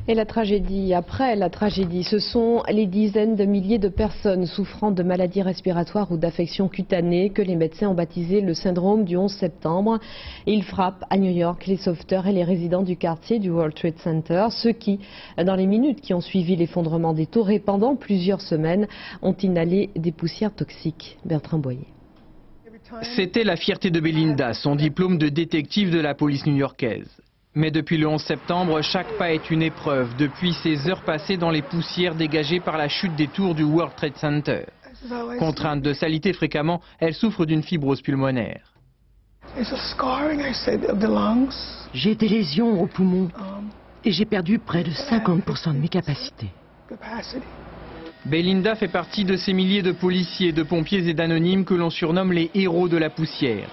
Et la tragédie, après la tragédie, ce sont les dizaines de milliers de personnes souffrant de maladies respiratoires ou d'affections cutanées que les médecins ont baptisé le syndrome du 11 septembre. Il frappe à New York les sauveteurs et les résidents du quartier du World Trade Center, ceux qui, dans les minutes qui ont suivi l'effondrement des tours et pendant plusieurs semaines, ont inhalé des poussières toxiques. Bertrand Boyer. C'était la fierté de Belinda, son diplôme de détective de la police new-yorkaise. Mais depuis le 11 septembre, chaque pas est une épreuve, depuis ces heures passées dans les poussières dégagées par la chute des tours du World Trade Center. Contrainte de s'aliter fréquemment, elle souffre d'une fibrose pulmonaire. J'ai des lésions aux poumons et j'ai perdu près de 50% de mes capacités. Belinda fait partie de ces milliers de policiers, de pompiers et d'anonymes que l'on surnomme les héros de la poussière.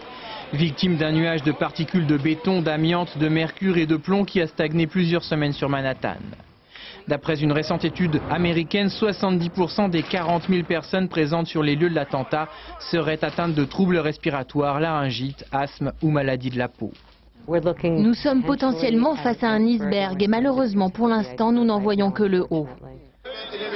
Victime d'un nuage de particules de béton, d'amiante, de mercure et de plomb qui a stagné plusieurs semaines sur Manhattan. D'après une récente étude américaine, 70% des 40 000 personnes présentes sur les lieux de l'attentat seraient atteintes de troubles respiratoires, laryngite, asthme ou maladie de la peau. Nous sommes potentiellement face à un iceberg et malheureusement pour l'instant nous n'en voyons que le haut.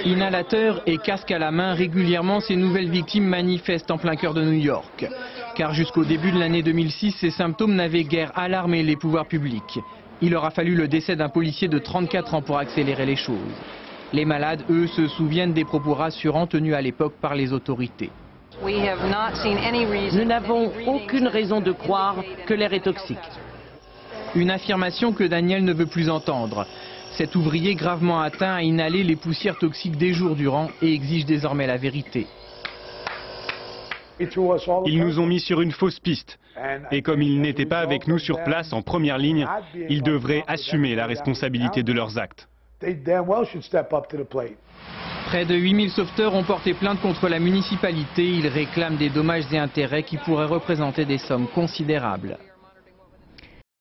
Inhalateurs et casques à la main, régulièrement ces nouvelles victimes manifestent en plein cœur de New York. Car jusqu'au début de l'année 2006, ces symptômes n'avaient guère alarmé les pouvoirs publics. Il aura fallu le décès d'un policier de 34 ans pour accélérer les choses. Les malades, eux, se souviennent des propos rassurants tenus à l'époque par les autorités. Nous n'avons aucune raison de croire que l'air est toxique. Une affirmation que Daniel ne veut plus entendre. Cet ouvrier gravement atteint a inhalé les poussières toxiques des jours durant et exige désormais la vérité. Ils nous ont mis sur une fausse piste. Et comme ils n'étaient pas avec nous sur place en première ligne, ils devraient assumer la responsabilité de leurs actes. Près de 8000 sauveteurs ont porté plainte contre la municipalité. Ils réclament des dommages et intérêts qui pourraient représenter des sommes considérables.